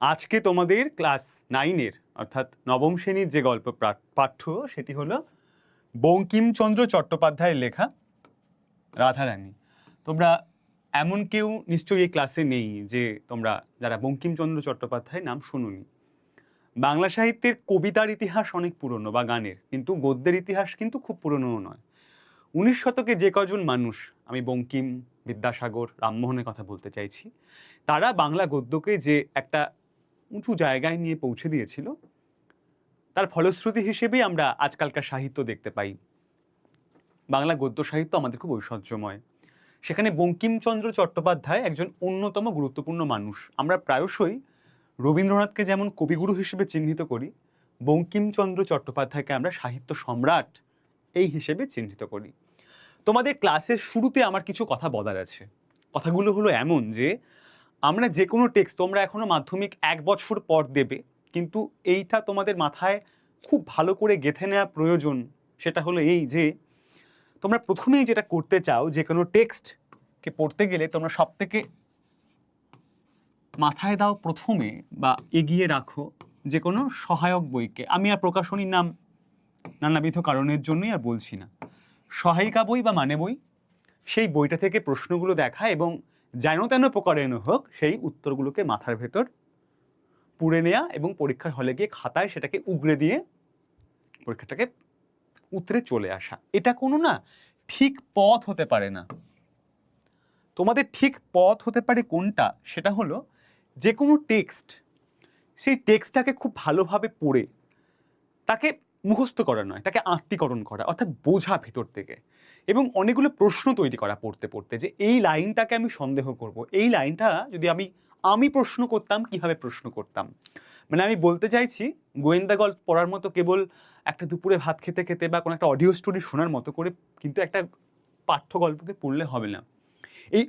আজকে তোমাদের ক্লাস 9-এর অর্থাৎ নবম শ্রেণীর যে গল্প পাঠ্য সেটি হলো বঙ্কিমচন্দ্র চট্টোপাধ্যায়ের লেখা রাধারানী। তোমরা এমন কেউ নিশ্চয়ই এই ক্লাসে নেই যে তোমরা যারা বঙ্কিমচন্দ্র চট্টোপাধ্যায়ের নাম শুনোনি। বাংলা সাহিত্যের কবিতার ইতিহাস অনেক পুরনো বা গানের, কিন্তু গদ্যের ইতিহাস কিন্তু খুব পুরনো নয়। 19 শতকে যে কজন মানুষ, আমি বঙ্কিম, বিদ্যাসাগর, রামমোহনের কথা বলতে চাইছি, তারা বাংলা গদ্যকে যে একটা উঁচু জায়গায় নিয়ে পৌঁছে দিয়েছিল, তার ফলশ্রুতি হিসেবেই আমরা আজকালকার সাহিত্য দেখতে পাই। বাংলা গদ্য সাহিত্য আমাদের খুব ঐশ্বর্যময়। সেখানে বঙ্কিমচন্দ্র চট্টোপাধ্যায় একজন অন্যতম গুরুত্বপূর্ণ মানুষ। আমরা প্রায়শই রবীন্দ্রনাথকে যেমন কবিগুরু হিসেবে চিহ্নিত করি, বঙ্কিমচন্দ্র চট্টোপাধ্যায়কে আমরা সাহিত্য সম্রাট এই হিসেবে চিহ্নিত করি। তোমাদের ক্লাসের শুরুতে আমার কিছু কথা বলার আছে। কথাগুলো হলো এমন যে আমরা যে কোনো টেক্সট, তোমরা এখনো মাধ্যমিক 1 বছর পর দেবে, কিন্তু এইটা তোমাদের মাথায় খুব ভালো করে গেঁথে নেওয়া প্রয়োজন। সেটা হলো এই যে তোমরা প্রথমেই যেটা করতে চাও, যে কোনো টেক্সটকে পড়তে গেলে তোমরা সব থেকে মাথায় দাও প্রথমে বা এগিয়ে রাখো যে কোনো সহায়ক বইকে। আমি আর প্রকাশনীর নাম নানাবিধ কারণের জন্যই আর বলছি না। সহায়িকা বই বা মানে বই, সেই বইটা থেকে প্রশ্নগুলো দেখা এবং যেন তেন প্রকারেণ হোক সেই উত্তরগুলোকে মাথার ভেতর পুড়ে নেওয়া এবং পরীক্ষার হলে গিয়ে খাতায় সেটাকে উগড়ে দিয়ে পরীক্ষাটাকে উতরে চলে আসা। এটা কোনো না ঠিক পথ হতে পারে না। তোমাদের ঠিক পথ হতে পারে কোনটা, সেটা হলো যে কোনো টেক্সট, সেই টেক্সটটাকে খুব ভালোভাবে পড়ে তাকে মুখস্থ করা নয়, তাকে আত্মীকরণ করা, অর্থাৎ বোঝা ভেতর থেকে, এবং অনেকগুলো প্রশ্ন তৈরি করা পড়তে পড়তে, যে এই লাইনটাকে আমি সন্দেহ করব, এই লাইনটা যদি আমি প্রশ্ন করতাম কিভাবে প্রশ্ন করতাম। মানে আমি বলতে চাইছি, গোয়েন্দা গল্প পড়ার মতো কেবল একটা দুপুরে ভাত খেতে খেতে বা কোনো একটা অডিও স্টোরি শোনার মতো করে কিন্তু একটা পাঠ্য গল্পকে পড়লে হবে না। এই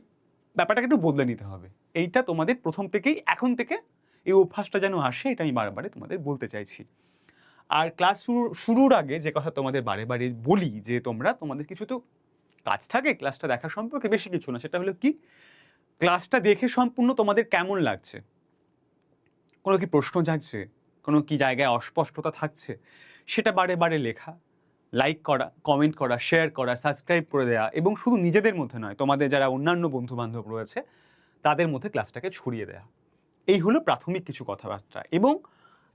ব্যাপারটাকে একটু বদলে নিতে হবে। এইটা তোমাদের প্রথম থেকেই, এখন থেকে এই অভ্যাসটা যেন আসে, এটা আমি বারবারে তোমাদের বলতে চাইছি। আর ক্লাস শুরুর আগে যে কথা তোমাদের বারে বারে বলি, যে তোমাদের কিছু তো কাজ থাকে ক্লাসটা দেখা সম্পর্কে, বেশি কিছু না। সেটা হলো কি, ক্লাসটা দেখে সম্পূর্ণ তোমাদের কেমন লাগছে, কোনো কি প্রশ্ন জাগছে, কোনো কি জায়গায় অস্পষ্টতা থাকছে, সেটা বারে বারে লেখা, লাইক করা, কমেন্ট করা, শেয়ার করা, সাবস্ক্রাইব করে দেওয়া, এবং শুধু নিজেদের মধ্যে নয়, তোমাদের যারা অন্যান্য বন্ধু বান্ধব রয়েছে তাদের মধ্যে ক্লাসটাকে ছড়িয়ে দেওয়া। এই হলো প্রাথমিক কিছু কথাবার্তা। এবং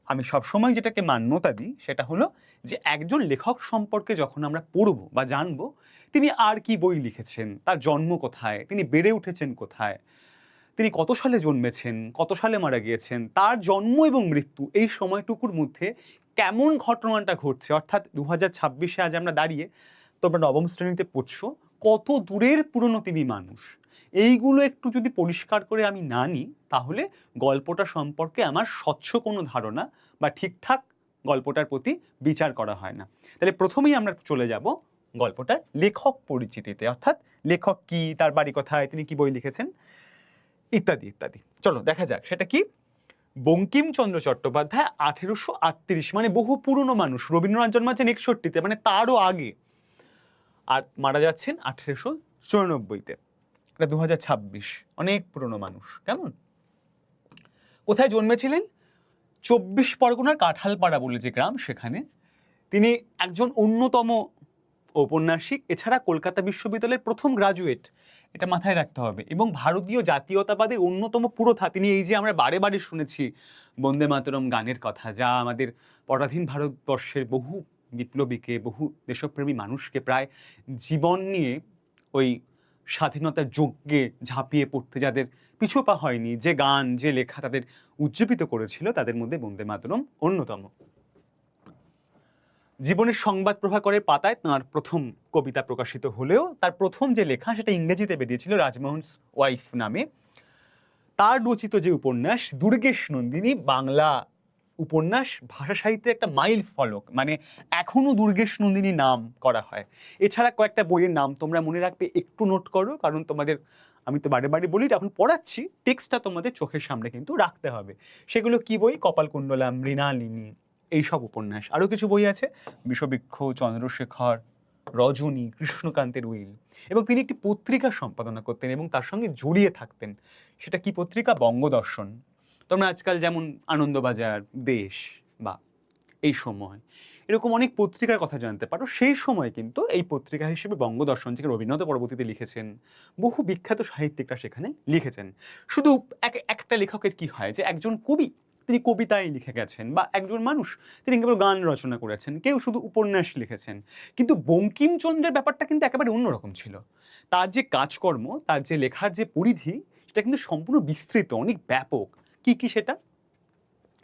আমি সবসময় যেটাকে মান্যতা দিই সেটা হলো যে একজন লেখক সম্পর্কে যখন আমরা পড়ব বা জানব, তিনি আর কি বই লিখেছেন, তার জন্ম কোথায়, তিনি বেড়ে উঠেছেন কোথায়, তিনি কত সালে জন্মেছেন, কত সালে মারা গিয়েছেন, তার জন্ম এবং মৃত্যু এই সময়টুকুর মধ্যে কেমন ঘটনাটা ঘটছে, অর্থাৎ 2026-এ আজ আমরা দাঁড়িয়ে, তোমরা নবম শ্রেণীতে পড়ছো, কত দূরের পুরনো তিনি মানুষ, এইগুলো একটু যদি পরিষ্কার করে আমি না নিই, তাহলে গল্পটা সম্পর্কে আমার স্বচ্ছ কোনো ধারণা বা ঠিকঠাক গল্পটার প্রতি বিচার করা হয় না। তাহলে প্রথমেই আমরা চলে যাব গল্পটার লেখক পরিচিতিতে, অর্থাৎ লেখক কি, তার বাড়ি কোথায়, তিনি কি বই লিখেছেন, ইত্যাদি ইত্যাদি। চলো দেখা যাক সেটা কি। বঙ্কিমচন্দ্র চট্টোপাধ্যায় 1838, মানে বহু পুরনো মানুষ। রবীন্দ্রনাথ জন্মাচ্ছেন 61-তে, মানে তারও আগে, আর মারা যাচ্ছেন 1894-তে। এটা 2026, অনেক পুরনো মানুষ। কেমন, কোথায় জন্মেছিলেন? 24 পরগনার কাঁঠালপাড়া বলে যে গ্রাম, সেখানে। তিনি একজন অন্যতম ঔপন্যাসিক, এছাড়া কলকাতা বিশ্ববিদ্যালয়ের প্রথম গ্রাজুয়েট, এটা মাথায় রাখতে হবে, এবং ভারতীয় জাতীয়তাবাদের অন্যতম পুরোধা তিনি। এই যে আমরা বারে বারে শুনেছি বন্দে মাতরম গানের কথা, যা আমাদের পরাধীন ভারতবর্ষের বহু বিপ্লবীকে, বহু দেশপ্রেমী মানুষকে প্রায় জীবন নিয়ে ওই স্বাধীনতার যজ্ঞে ঝাঁপিয়ে পড়তে যাদের পিছু পা হয়নি, যে গান, যে লেখা তাদের উজ্জীবিত করেছিল, তাদের মধ্যে বন্দে মাতরম অন্যতম। জীবনের সংবাদ প্রভাকরের পাতায় তাঁর প্রথম কবিতা প্রকাশিত হলেও তার প্রথম যে লেখা সেটা ইংরেজিতে বেরিয়েছিল রাজমোহনস ওয়াইফ নামে। তার রচিত যে উপন্যাস দুর্গেশ নন্দিনী, বাংলা উপন্যাস ভাষা সাহিত্যের একটা মাইল ফলক, মানে এখনো দুর্গেশ নন্দিনী নাম করা হয়। এছাড়া কয়েকটা বইয়ের নাম তোমরা মনে রাখবে, একটু নোট করো, কারণ তোমাদের, আমি তো বারে বারে বলি, এখন পড়াচ্ছি, টেক্সটটা তোমাদের চোখের সামনে কিন্তু রাখতে হবে। সেগুলো কি বই? কপালকুণ্ডলা, মৃণালিনী, এইসব উপন্যাস। আরও কিছু বই আছে, বিষবৃক্ষ, চন্দ্রশেখর, রজনী, কৃষ্ণকান্তের উইল। এবং তিনি একটি পত্রিকা সম্পাদনা করতেন এবং তার সঙ্গে জড়িয়ে থাকতেন। সেটা কি পত্রিকা? বঙ্গদর্শন। তোমরা আজকাল যেমন আনন্দবাজার, দেশ বা এই সময় এরকম অনেক পত্রিকার কথা জানতে পারো। সেই সময় কিন্তু এই পত্রিকা হিসেবে বঙ্গদর্শন, যেখানে রবীন্দ্রনাথ পরবর্তীতে লিখেছেন, বহু বিখ্যাত সাহিত্যিকরা সেখানে লিখেছেন। শুধু একটা লেখকের কি হয় যে একজন কবি তিনি কবিতায় লিখে গেছেন, বা একজন মানুষ তিনি কেবল গান রচনা করেছেন, কেউ শুধু উপন্যাস লিখেছেন। কিন্তু বঙ্কিমচন্দ্রের ব্যাপারটা কিন্তু একেবারে অন্যরকম ছিল। তার যে কাজকর্ম, তার যে লেখার যে পরিধি, সেটা কিন্তু সম্পূর্ণ বিস্তৃত, অনেক ব্যাপক। কি কি সেটা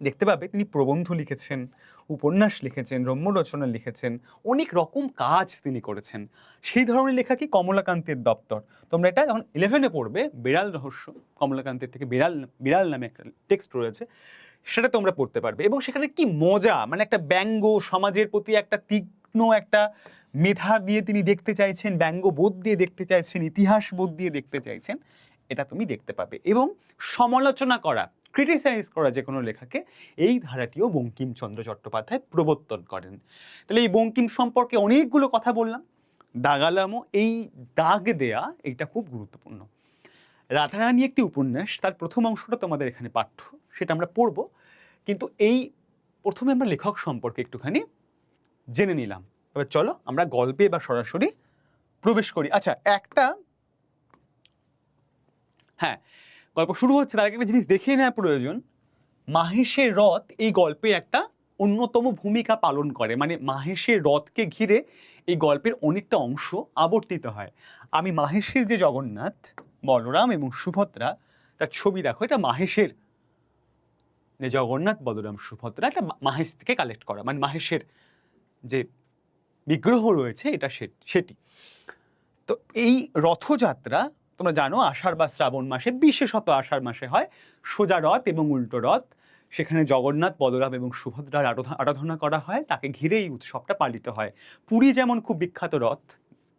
দেখতে পাবে। তিনি প্রবন্ধ লিখেছেন, উপন্যাস লিখেছেন, রম্য রচনা লিখেছেন, অনেক রকম কাজ তিনি করেছেন। সেই ধরনের লেখা কি কমলাকান্তের দপ্তর। তোমরা এটা যখন 11-এ পড়বে, বিড়াল রহস্য, কমলাকান্তের থেকে বিড়াল বিড়াল নামে একটা টেক্সট রয়েছে, সেটা তোমরা পড়তে পারবে। এবং সেখানে কি মজা, মানে একটা ব্যঙ্গ, সমাজের প্রতি একটা তীক্ষ্ণ একটা মেধা দিয়ে তিনি দেখতে চাইছেন, ব্যঙ্গবোধ দিয়ে দেখতে চাইছেন, ইতিহাস বোধ দিয়ে দেখতে চাইছেন, এটা তুমি দেখতে পাবে। এবং সমালোচনা করা, ক্রিটিসাইজ করা যে কোনো লেখাকে, এই ধারাটিও বঙ্কিমচন্দ্র চট্টোপাধ্যায় প্রবর্তন করেন। তাহলে এই বঙ্কিম সম্পর্কে অনেকগুলো কথা বললাম, দাগালামও। এই দাগ দেয়া এইটা খুব গুরুত্বপূর্ণ। রাধারানী একটি উপন্যাস, তার প্রথম অংশটা তোমাদের এখানে পাঠ্য, সেটা আমরা পড়ব। কিন্তু এই প্রথমে আমরা লেখক সম্পর্কে একটুখানি জেনে নিলাম। এবার চলো আমরা গল্পে বা সরাসরি প্রবেশ করি। আচ্ছা, হ্যাঁ, গল্প শুরু হচ্ছে তার আগে একটা জিনিস দেখিয়ে নেওয়া প্রয়োজন। মাহেশের রথ এই গল্পে একটা অন্যতম ভূমিকা পালন করে। মানে মাহেশের রথকে ঘিরে এই গল্পের অনেকটা অংশ আবর্তিত হয়। আমি মাহেশের যে জগন্নাথ, বলরাম এবং সুভদ্রা, তার ছবি দেখো, এটা মাহেশের যে জগন্নাথ, বলরাম, সুভদ্রা, এটা মাহেশ থেকে কালেক্ট করা, মানে মাহেশের যে বিগ্রহ রয়েছে এটা সেটি। তো এই রথযাত্রা তোমরা জানো আষাঢ় বা শ্রাবণ মাসে, বিশেষত আষাঢ় মাসে হয়। সোজা রথ এবং উল্টো রথ, সেখানে জগন্নাথ, বলরাম এবং সুভদ্রার আরাধনা করা হয়, তাকে ঘিরে এই উৎসবটা পালিত হয়। পুরী যেমন খুব বিখ্যাত রথ,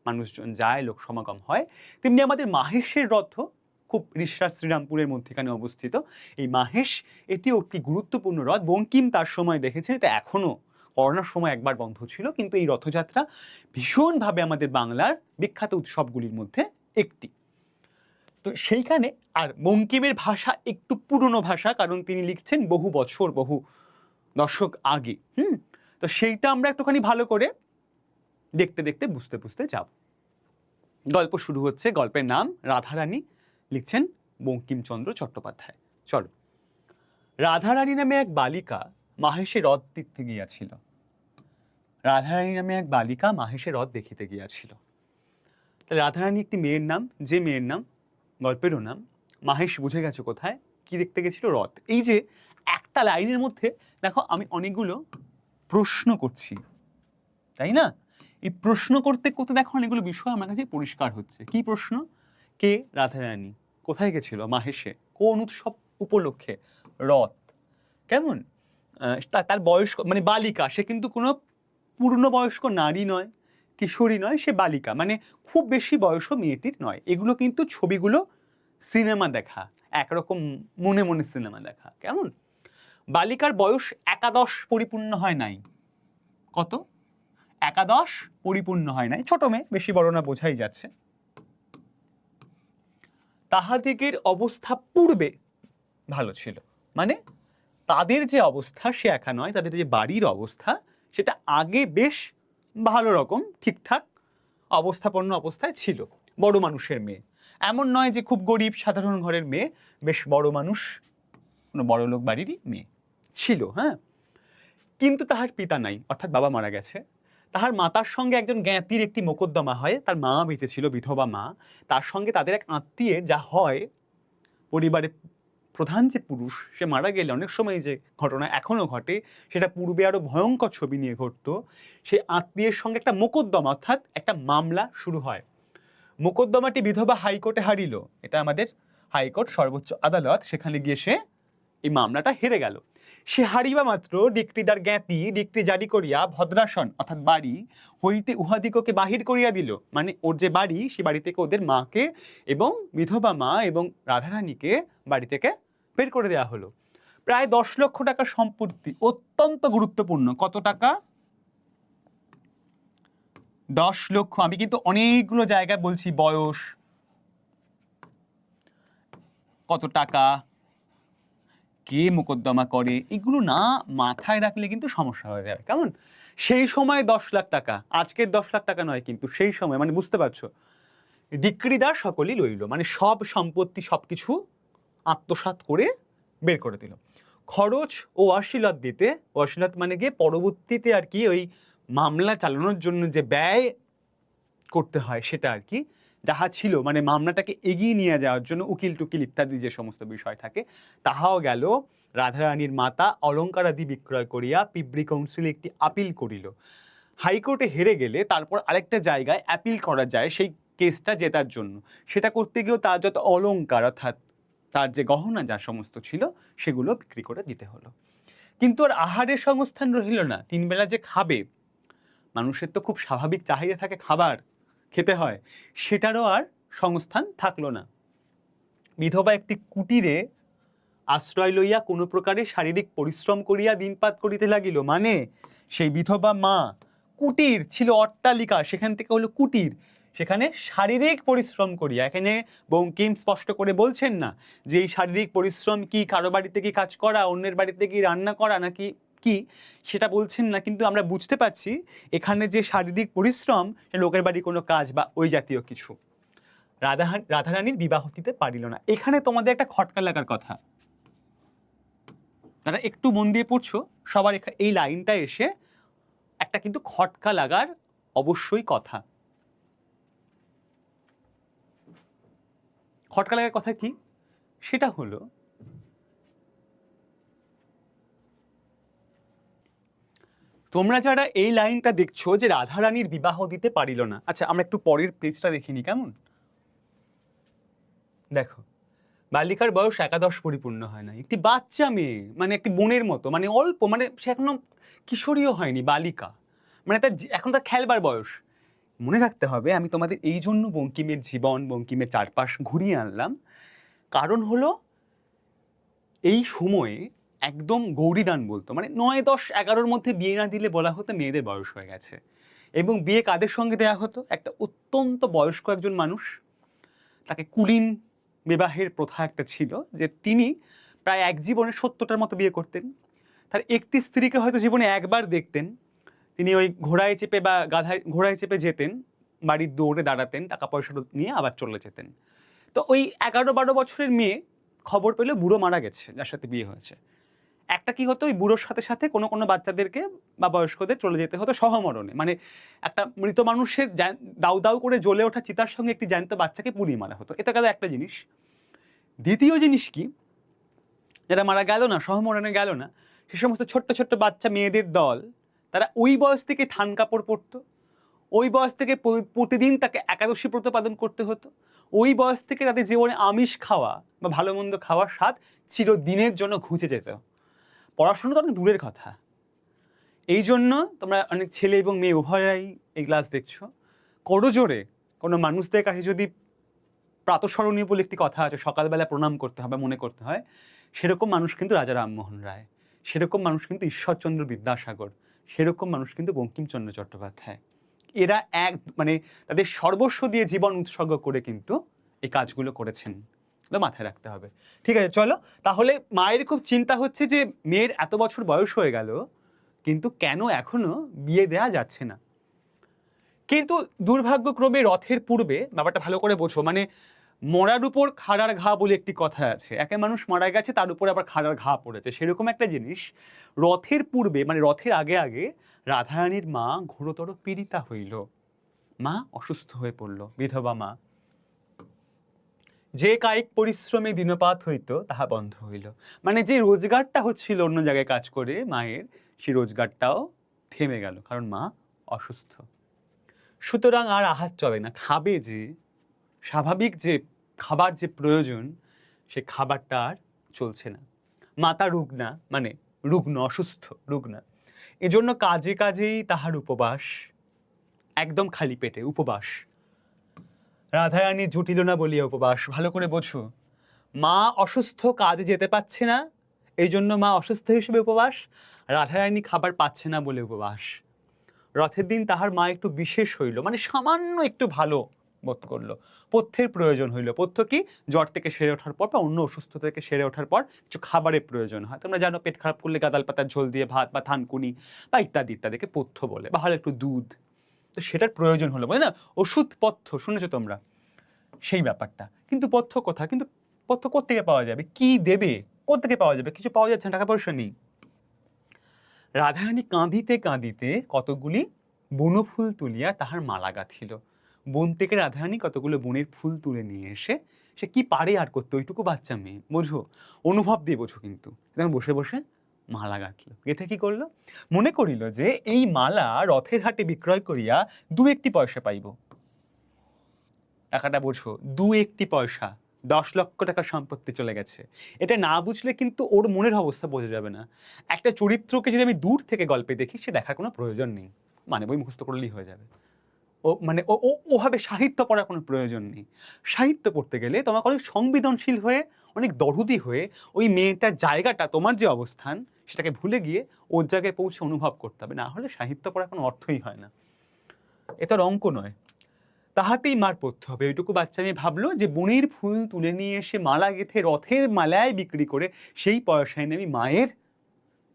মানুষজন যায়, লোক সমাগম হয়, তেমনি আমাদের মাহেশের রথও খুব ঋষরাজ শ্রীরামপুরের মধ্যেখানে অবস্থিত। এই মাহেশ এটিও একটি গুরুত্বপূর্ণ রথ। বঙ্কিম তার সময় দেখেছেন, এটা এখনও করোনার সময় একবার বন্ধ ছিল, কিন্তু এই রথযাত্রা ভীষণভাবে আমাদের বাংলার বিখ্যাত উৎসবগুলির মধ্যে একটি। তো সেইখানে আর বঙ্কিমের ভাষা একটু পুরনো ভাষা, কারণ তিনি লিখছেন বহু বছর, বহু দশক আগে। তো সেইটা আমরা একটুখানি ভালো করে দেখতে দেখতে বুঝতে বুঝতে যাব। গল্প শুরু হচ্ছে। গল্পের নাম রাধারানী, লিখছেন বঙ্কিমচন্দ্র চট্টোপাধ্যায়। চলো। রাধারানী নামে এক বালিকা মাহেশে রথ দেখতে গিয়াছিল। রাধারানী নামে এক বালিকা মাহেশে রথ দেখিতে গিয়াছিল। রাধারানী একটি মেয়ের নাম, যে মেয়ের নাম গল্পেরও নাম। মাহেশ বুঝে গেছে কোথায় কি দেখতে গেছিল, রথ। এই যে একটা লাইনের মধ্যে দেখো আমি অনেকগুলো প্রশ্ন করছি, তাই না? এই প্রশ্ন করতে করতে দেখো অনেকগুলো বিষয় আমার কাছে পরিষ্কার হচ্ছে। কি প্রশ্ন? কে রাধারানী, কোথায় গেছিল মাহেশে, কোন উৎসব উপলক্ষে, রথ। কেমন তার বয়স, মানে বালিকা, সে কিন্তু কোনো পূর্ণবয়স্ক নারী নয়, কিশোরী নয়, সে বালিকা, মানে খুব বেশি বয়সও মেয়েটির নয়। এগুলো কিন্তু ছবিগুলো সিনেমা দেখা, একরকম মনে মনে সিনেমা দেখা। কেমন? বালিকার বয়স 11 পরিপূর্ণ হয় নাই। কত? 11 পরিপূর্ণ হয় নাই। ছোট মেয়ে, বেশি বড় না, বোঝাই যাচ্ছে। তাহাদিগের অবস্থা পূর্বে ভালো ছিল, মানে তাদের যে অবস্থা সে একা নয়, তাদের যে বাড়ির অবস্থা সেটা আগে বেশ ভালো রকম ঠিকঠাক অবস্থাপন্ন অবস্থায় ছিল। বড় মানুষের মেয়ে, এমন নয় যে খুব গরিব সাধারণ ঘরের মেয়ে, বেশ বড় মানুষ, কোনো বড় লোক বাড়িরই মেয়ে ছিল। হ্যাঁ, কিন্তু তাহার পিতা নাই, অর্থাৎ বাবা মারা গেছে। তাহার মাতার সঙ্গে একজন জ্ঞাতির একটি মোকদ্দমা হয়। তার মা বেঁচে ছিল, বিধবা মা। তার সঙ্গে তাদের এক আত্মীয়ের যা হয়, পরিবারের প্রধান যে পুরুষ সে মারা গেলে অনেক সময় যে ঘটনা এখনো ঘটে, সেটা পূর্বে আরো ভয়ঙ্কর ছবি নিয়ে ঘটতো। সে আত্মীয়ের সঙ্গে একটা মোকদ্দমা, অর্থাৎ একটা মামলা শুরু হয়। মোকদ্দমাটি বিধবা হাইকোর্টে হারিল। এটা আমাদের হাইকোর্ট, সর্বোচ্চ আদালত। সেখানে গিয়ে সে এই মামলাটা হেরে গেল। সে হারিবা মাত্র ডিক্রিদার জ্ঞাতি ডিক্রি জারি করিয়া ভদ্রাসন, অর্থাৎ বাড়ি হইতে উহাদিগকে বাহির করিয়া দিল। মানে ওর যে বাড়ি, সে বাড়ি থেকে ওদের মাকে এবং বিধবা মা এবং রাধারানীকে বাড়ি থেকে বের করে দেওয়া হলো। প্রায় 10 লক্ষ টাকার সম্পত্তি, অত্যন্ত গুরুত্বপূর্ণ। কত টাকা? 10 লক্ষ। আমি কিন্তু অনেকগুলো জায়গায় বলছি বয়স, কত টাকা, কে মোকদ্দমা করে, এগুলো না মাথায় রাখলে কিন্তু সমস্যা হয়ে যাবে। কেমন? সেই সময় 10 লাখ টাকা, আজকের 10 লাখ টাকা নয় কিন্তু, সেই সময়, মানে বুঝতে পারছো, ডিক্রিদার সকলই লইল, মানে সব সম্পত্তি সবকিছু আত্মসাৎ করে বের করে দিল। খরচ ও অশ্লীলতা দিতে, অশ্লীলতা মানে গিয়ে পরবর্তীতে আর কি ওই মামলা চালানোর জন্য যে ব্যয় করতে হয় সেটা আর কি, যাহা ছিল মানে মামলাটাকে এগিয়ে নিয়ে যাওয়ার জন্য উকিল টুকিল ইত্যাদি যে সমস্ত বিষয় থাকে, তাহাও গেল। রাধারানীর মাতা অলঙ্কারাদি বিক্রয় করিয়া পিবরি কাউন্সিলে একটি আপিল করিল। হাইকোর্টে হেরে গেলে তারপর আরেকটা জায়গায় অ্যাপিল করা যায় সেই কেসটা জেতার জন্য। সেটা করতে গিয়েও তার যত অলঙ্কার অর্থাৎ তার যে গহনা যা সমস্ত ছিল সেগুলো বিক্রি করে দিতে হলো। কিন্তু আর আহারের সংস্থান রহিল না। 3 বেলা যে খাবে, মানুষের তো খুব স্বাভাবিক চাহিদা থাকে, খাবার খেতে হয়, সেটারও আর সংস্থান থাকলো না। বিধবা একটি কুটিরে আশ্রয় লইয়া কোনো প্রকারে শারীরিক পরিশ্রম করিয়া দিনপাত করিতে লাগিল। মানে সেই বিধবা মা, কুটির ছিল অট্টালিকা, সেখান থেকে হলো কুটির, সেখানে শারীরিক পরিশ্রম করিয়া। এখানে বঙ্কিম স্পষ্ট করে বলছেন না যে এই শারীরিক পরিশ্রম কি কারো বাড়িতে কি কাজ করা, অন্যের বাড়িতে কি রান্না করা নাকি কি, সেটা বলছেন না, কিন্তু আমরা বুঝতে পারছি এখানে যে শারীরিক পরিশ্রম সে লোকের বাড়ি কোনো কাজ বা ওই জাতীয় কিছু। রাধারানীর বিবাহ দিতে পারিল না। এখানে তোমাদের একটা খটকা লাগার কথা, তারা একটু মন দিয়ে পড়ছো সবার এই লাইনটা এসে একটা কিন্তু খটকা লাগার অবশ্যই কথা। খটকা লাগার কথা কি? সেটা হলো তোমরা যারা এই লাইনটা দেখছো যে রাধারানীর বিবাহ দিতে পারিল না, আচ্ছা আমরা একটু পরের পেজটা দেখিনি, কেমন? দেখো, বালিকার বয়স 11 পরিপূর্ণ হয় না, একটি বাচ্চা মেয়ে, মানে একটি বোনের মতো, মানে অল্প, মানে সে এখনো কিশোরীও হয়নি, বালিকা, মানে তার এখন তার খেলবার বয়স। মনে রাখতে হবে, আমি তোমাদের এই জন্য বঙ্কিমের জীবন, বঙ্কিমের চারপাশ ঘুরিয়ে আনলাম, কারণ হলো এই সময়ে একদম গৌরীদান বলতো, মানে 9, 10, 11-র মধ্যে বিয়ে না দিলে বলা হতো মেয়েদের বয়স হয়ে গেছে। এবং বিয়ে কাদের সঙ্গে দেয়া হতো? একটা অত্যন্ত বয়স্ক একজন মানুষ, তাকে কুলীন বিবাহের প্রথা একটা ছিল, যে তিনি প্রায় এক জীবনে 70টার মতো বিয়ে করতেন। তার একটি স্ত্রীকে হয়তো জীবনে একবার দেখতেন। তিনি ওই ঘোড়ায় চেপে বা ঘোড়ায় চেপে যেতেন, বাড়ির দৌড়ে দাঁড়াতেন, টাকা পয়সা নিয়ে আবার চলে যেতেন। তো ওই 11-12 বছরের মেয়ে খবর পেলে বুড়ো মারা গেছে যার সাথে বিয়ে হয়েছে, একটা কি হতো, ওই বুড়োর সাথে সাথে কোনো কোনো বাচ্চাদেরকে বা বয়স্কদের চলে যেতে হতো সহমরণে, মানে একটা মৃত মানুষের দাউ দাউ করে জ্বলে ওঠা চিতার সঙ্গে একটি জ্যান্ত বাচ্চাকে পুড়িয়ে মারা হতো। এটা গেল একটা জিনিস। দ্বিতীয় জিনিস কি, যারা মারা গেল না, সহমরণে গেল না, সে সমস্ত ছোট্ট ছোট্ট বাচ্চা মেয়েদের দল, তারা ওই বয়স থেকে থান কাপড় পরতো, ওই বয়স থেকে প্রতিদিন তাকে একাদশী ব্রত পালন করতে হতো, ওই বয়স থেকে তাদের জীবনে আমিষ খাওয়া বা ভালো মন্দ খাওয়ার স্বাদ চিরদিনের জন্য ঘুচে যেত। পড়াশোনা তো অনেক দূরের কথা। এই জন্য তোমরা অনেক ছেলে এবং মেয়ে উভয়রাই এই ক্লাস দেখছো, করজোরে কোনো মানুষদের কাছে যদি প্রাতঃস্মরণীয় বলে একটি কথা আছে, সকালবেলা প্রণাম করতে হবে, মনে করতে হয়, সেরকম মানুষ কিন্তু রাজা রামমোহন রায়, সেরকম মানুষ কিন্তু ঈশ্বরচন্দ্র বিদ্যাসাগর, সেরকম মানুষ কিন্তু বঙ্কিমচন্দ্র চট্টোপাধ্যায়। এরা মানে তাদের সর্বস্ব দিয়ে জীবন উৎসর্গ করে কিন্তু এই কাজগুলো করেছেন, মাথায় রাখতে হবে। ঠিক আছে, চলো তাহলে। মায়ের খুব চিন্তা হচ্ছে যে মেয়ের এত বছর বয়স হয়ে গেল, কিন্তু কেন এখনো বিয়ে দেয়া যাচ্ছে না। কিন্তু দুর্ভাগ্যক্রমে রথের পূর্বে, ব্যাপারটা ভালো করে বোঝো, মানে মরার উপর খাড়ার ঘা বলে একটি কথা আছে, একে মানুষ মারা গেছে তার উপরে আবার খাড়ার ঘা পড়েছে, সেরকম একটা জিনিস। রথের পূর্বে, মানে রথের আগে আগে রাধারানীর মা ঘোরতর পীড়িতা হইল, মা অসুস্থ হয়ে পড়ল, বিধবা মা। যে কায়িক পরিশ্রমে দিনপাত হইতো তাহা বন্ধ হইল, মানে যে রোজগারটা হচ্ছিল অন্য জায়গায় কাজ করে মায়ের, সেই রোজগারটাও থেমে গেল, কারণ মা অসুস্থ। সুতরাং আর আহার চলে না, খাবে যে স্বাভাবিক যে খাবার যে প্রয়োজন, সে খাবারটা আর চলছে না। মাতা রুগ্না, মানে রুগ্ন, অসুস্থ, রুগ্না। এজন্য কাজে কাজেই তাহার উপবাস, একদম খালি পেটে উপবাস। রাধারানী জুটিল না বলিয়া উপবাস। ভালো করে বোঝো, মা অসুস্থ, কাজে যেতে পারছে না, এই জন্য মা অসুস্থ হিসেবে উপবাস। রাধারানী খাবার পাচ্ছে না বলে উপবাস। রথের দিন তাহার মা একটু বিশেষ হইল, মানে সামান্য একটু ভালো বোধ করলো, পথ্যের প্রয়োজন হইলো। পথ্য কি? জ্বর থেকে সেরে ওঠার পর বা অন্য অসুস্থ থেকে সেরে ওঠার পর কিছু খাবারের প্রয়োজন হয়। তোমরা জানো পেট খারাপ করলে গাঁদাল পাতার ঝোল দিয়ে ভাত বা থানকুনি বা ইত্যাদি ইত্যাদিকে পথ্য বলে, বা হলো একটু দুধ, তো সেটার প্রয়োজন হলো, বলে না ওষুধ পথ্য, শুনেছো তোমরা সেই ব্যাপারটা। কিন্তু পথ্য কোথা? কিন্তু পথ্য কোত্থেকে পাওয়া যাবে? কি দেবে? কোত্থেকে পাওয়া যাবে? কিছু পাওয়া যাচ্ছে না, টাকা পয়সা নেই। রাধারানী কাঁদিতে কাঁদিতে কতগুলি বনফুল তুলিয়া তাহার মালা গাঁথিল। বন থেকে রাধারানী কতগুলো বনের ফুল তুলে নিয়ে এসে, সে কি পারে আর করতে, ওইটুকু বাচ্চা মেয়ে, বোঝো, অনুভব দিয়ে বোঝো, কিন্তু তখন বসে বসে মালা গাঁথল। গেথে কি করলো? মনে করিল যে এই মালা রথের হাটে বিক্রয় করিয়া 2-1 পয়সা পাইব। টাকাটা বোঝো, 2-1 পয়সা, 10 লক্ষ টাকার সম্পত্তি চলে গেছে। এটা না বুঝলে কিন্তু ওর মনের অবস্থা বোঝা যাবে না। একটা চরিত্রকে যদি আমি দূর থেকে গল্পে দেখি, সে দেখার কোনো প্রয়োজন নেই, মানে বই মুখস্থ করলেই হয়ে যাবে। ও মানে ওভাবে সাহিত্য পড়ার কোনো প্রয়োজন নেই। সাহিত্য পড়তে গেলে তোমাকে অনেক সংবেদনশীল হয়ে, অনেক দরদি হয়ে, ওই মেয়েটার জায়গাটা, তোমার যে অবস্থান সেটাকে ভুলে গিয়ে ওর জায়গায় পৌঁছে অনুভব করতে হবে, না হলে সাহিত্য পড়ার কোনো অর্থই হয় না। এটা অঙ্ক নয়। তাহাতেই মার পড়তে হবে। ওইটুকু বাচ্চা মেয়ে ভাবলো যে বনের ফুল তুলে নিয়ে এসে মালা গেঁথে রথের মালায় বিক্রি করে সেই পয়সায় আমি মায়ের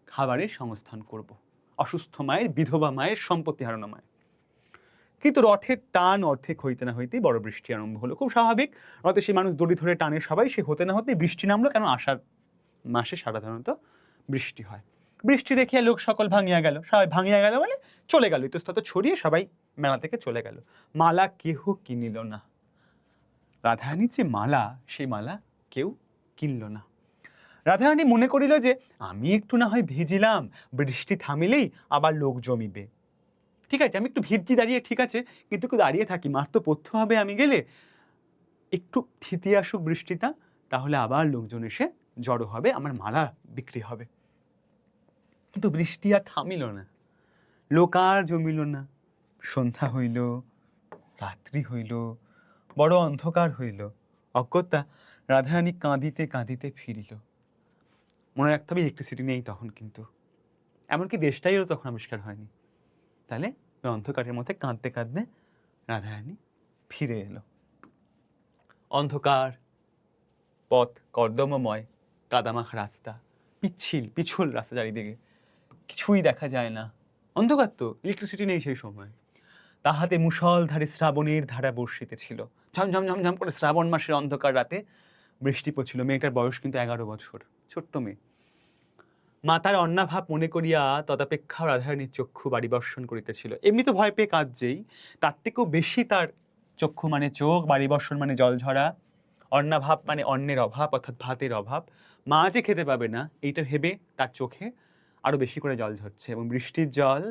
খাবারের সংস্থান করব, অসুস্থ মায়ের, বিধবা মায়ের, সম্পত্তি হারানো মায়ের। কিন্তু রথের টান অর্ধেক হইতে না হইতেই বড় বৃষ্টি আরম্ভ হলো। খুব স্বাভাবিক, রথে সে মানুষ দড়ি ধরে টানে সবাই, সে হতে না হতে বৃষ্টি নামলো। কেন? আষাঢ় মাসে সাধারণত বৃষ্টি হয়। বৃষ্টি দেখিয়া লোক সকল ভাঙিয়া গেল। সবাই ভাঙিয়া গেল মানে চলে গেল, ইতস্তত ছড়িয়ে সবাই মেলা থেকে চলে গেল। মালা কেহ কিনিল না। রাধারানীর যে মালা, সেই মালা কেউ কিনল না। রাধারানী মনে করিল যে আমি একটু না হয় ভিজিলাম, বৃষ্টি থামিলেই আবার লোক জমিবে। ঠিক আছে, আমি একটু ভিজছি দাঁড়িয়ে, ঠিক আছে, কিন্তু একটু দাঁড়িয়ে থাকি, মার তো পথ্য হবে আমি গেলে, একটু থিতি আসুক বৃষ্টিটা, তাহলে আবার লোকজন এসে জড়ো হবে, আমার মালা বিক্রি হবে। কিন্তু বৃষ্টি আর থামিল না, লোক আর জমিল না। সন্ধ্যা হইল, রাত্রি হইল, বড় অন্ধকার হইল। অগত্যা রাধারানী কাঁদিতে কাঁদিতে ফিরিল। মনে রাখতে হবে ইলেকট্রিসিটি নেই তখন, কিন্তু এমনকি দেশটাই ওর তখন আবিষ্কার হয়নি। তাহলে ওই অন্ধকারের মধ্যে কাঁদতে কাঁদতে রাধারানী ফিরে এলো। অন্ধকার পথ, কর্দমময়, কাদামাখা রাস্তা, পিছল রাস্তা, চারিদিকে কিছুই দেখা যায় না। অন্ধকার তো, ইলেকট্রিসিটি নেই সেই সময়। তাহাতে মুষলধারে শ্রাবণের ধারা বর্ষিতেছিল। ঝমঝম ঝমঝম করে শ্রাবণ মাসের অন্ধকার রাতে বৃষ্টি পড়ছিল। মেয়েটার বয়স কিন্তু 11 বছর, ছোট্ট মেয়ে। মাতার অন্নাভাব মনে করিয়া তদাপেক্ষা রাধারানীর চক্ষু বাড়ি বর্ষণ করিতেছিল। এমনি তো ভয় পেয়ে কাঁদছেই, তার থেকেও বেশি তার চক্ষু মানে চোখ, বাড়ি বর্ষণ মানে জল ঝরা, অন্নাভাব মানে অন্নের অভাব, অর্থাৎ ভাতের অভাব। মা যে খেতে পাবে না এইটা ভেবে তার চোখে আরো বেশি করে জল ঝরছে, এবং বৃষ্টির জল,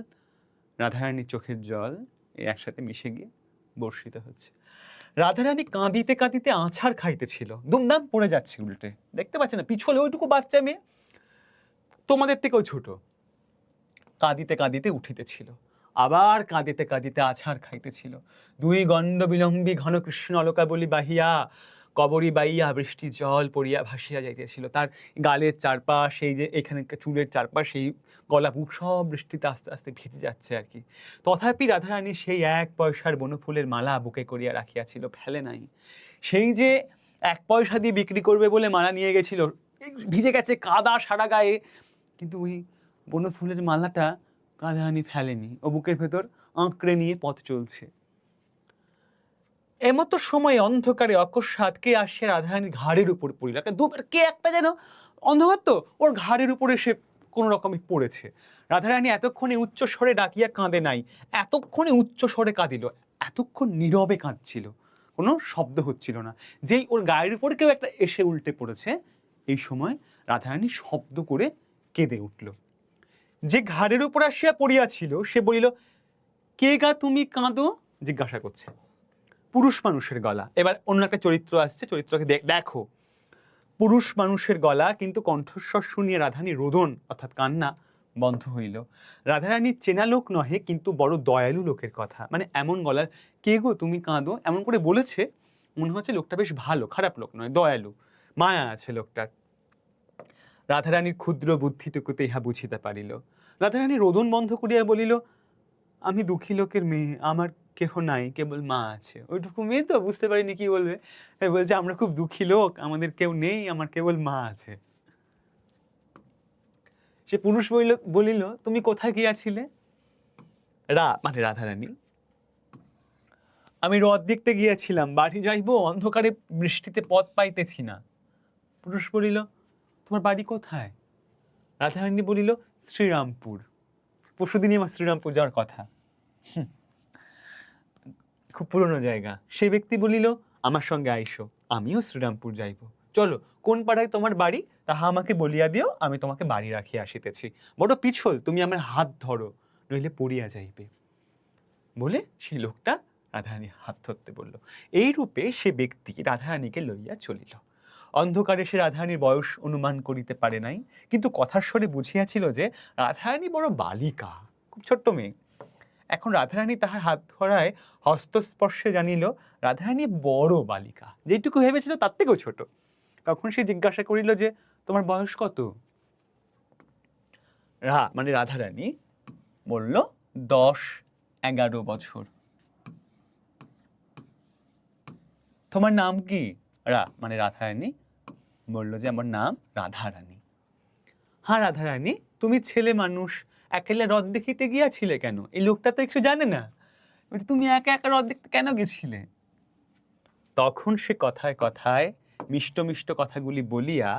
রাধারানীর চোখের জল একসাথে মিশে গিয়ে বর্ষিত হচ্ছে। রাধারানী কাঁদিতে কাঁদিতে আছাড় খাইতেছিল, দুমদাম পড়ে যাচ্ছে উল্টে, দেখতে পাচ্ছে না পিছলে ওইটুকু বাচ্চা মেয়ে, তোমাদের থেকেও ছোট, কাঁদিতে কাঁদিতে উঠিতেছিল, আবার কাঁদিতে কাঁদিতে আছাড় খাইতেছিল। 2 গণ্ড বিলম্বী ঘন কৃষ্ণ অলকা বলি বাহিয়া, কবরী বাইয়া বৃষ্টি জল পড়িয়া ভাসিয়া যাইতেছিল। তার গালের চারপাশ, সেই যে এখানে চুলের চারপাশ, সেই গলা বুক সব বৃষ্টিতে আস্তে আস্তে ভিজে যাচ্ছে আর কি। তথাপি রাধারানী সেই 1 পয়সার বনফুলের মালা বুকে করিয়া রাখিয়াছিল, ফেলে নাই। সেই যে 1 পয়সা দিয়ে বিক্রি করবে বলে মালা নিয়ে গেছিল, ভিজে গেছে, কাদা সারা গায়ে, কিন্তু ওই বনফুলের মালাটা রাধারানী ফেলেনি, ও বুকের ভেতর আঁকড়ে নিয়ে পথ চলছে। এমতো সময় অন্ধকারে অকস্মাৎ কে আসে রাধারানীর ঘাড়ের উপর পড়িল। কে একটা যেন, অন্ধকার তো, ওর ঘাড়ের উপরে এসে কোনো রকমে পড়েছে। রাধারানী এতক্ষণে উচ্চ স্বরে ডাকিয়া কাঁদে নাই, এতক্ষণে উচ্চ স্বরে কাঁদিল, এতক্ষণ নীরবে কাঁদছিল, কোনো শব্দ হচ্ছিল না। যেই ওর গায়ের উপর কেউ একটা এসে উল্টে পড়েছে, এই সময় রাধারানী শব্দ করে কেঁদে উঠল। যে ঘাড়ের উপর আসিয়া পড়িয়াছিল সে বলিল, কে গা তুমি কাঁদো? জিজ্ঞাসা করছে। পুরুষ মানুষের গলা। এবার অন্য একটা চরিত্র আসছে, চরিত্রকে দেখো। পুরুষ মানুষের গলা, কিন্তু কণ্ঠস্বর শুনিয়ে রাধারানী রোদন অর্থাৎ কান্না বন্ধ হইল। রাধারানীর চেনা লোক নহে, কিন্তু বড় দয়ালু লোকের কথা, মানে এমন গলার, কে গো তুমি কাঁদো, এমন করে বলেছে, মনে হচ্ছে লোকটা বেশ ভালো, খারাপ লোক নয়, দয়ালু, মায়া আছে লোকটার। রাধারানীর ক্ষুদ্র বুদ্ধিটুকুতে ইহা বুঝিতে পারিল। রাধারানী রোদন বন্ধ করিয়া বলিল, আমি দুঃখী লোকের মেয়ে, আমার কেহ নাই, কেবল মা আছে। ওইটুকু মেয়ে তো বুঝতে পারিনি কি বলবে, তাই বলছে আমরা খুব দুঃখী লোক, আমাদের কেউ নেই, আমার কেবল মা আছে। সে পুরুষ বলিল, তুমি কোথায় গিয়াছিলে? মানে রাধারানী, আমি হ্রদ দেখতে গিয়েছিলাম, বাড়ি যাইব, অন্ধকারে বৃষ্টিতে পথ পাইতেছি না। পুরুষ বলিল, তোমার বাড়ি কোথায়? রাধারানী বলিল, শ্রীরামপুর। পরশুদিনই আমার শ্রীরামপুর যাওয়ার কথা, খুব পুরনো জায়গা। সে ব্যক্তি বলিল, আমার সঙ্গে আইসো, আমিও শ্রীরামপুর যাইব। চলো, কোন পাড়ায় তোমার বাড়ি তাহা আমাকে বলিয়া দিও, আমি তোমাকে বাড়ি রাখিয়া আসিতেছি। বড় পিছল, তুমি আমার হাত ধরো, নইলে পড়িয়া যাইবে। বলে সেই লোকটা রাধারানীর হাত ধরতে বলল। এই রূপে সে ব্যক্তি রাধারানীকে লইয়া চলিল। অন্ধকারে সে রাধারানীর বয়স অনুমান করিতে পারে নাই, কিন্তু কথার স্বরে বুঝিয়াছিল যে রাধারানী বড় বালিকা, খুব ছোট্ট মেয়ে। এখন রাধারানী তাহার হাত ধরায় হস্তস্পর্শে জানিল রাধারানী বড় বালিকা, যেটুকু ভেবেছিল তার থেকেও ছোট। তখন সে জিজ্ঞাসা করিল যে, তোমার বয়স কত? মানে রাধারানী বলল, 10-11 বছর। তোমার নাম কি? মানে রাধারানী বলল যে, আমার নাম রাধারানী। হ্যাঁ রাধারানী, তুমি ছেলে মানুষ, একেলা হ্রদ দেখিতে গিয়াছিলে কেন? এই লোকটা তো একটু জানে না, তুমি একা একা হ্রদ দেখতে কেন গেছিলে? তখন সে কথায় কথায় মিষ্ট মিষ্ট কথাগুলি বলিয়া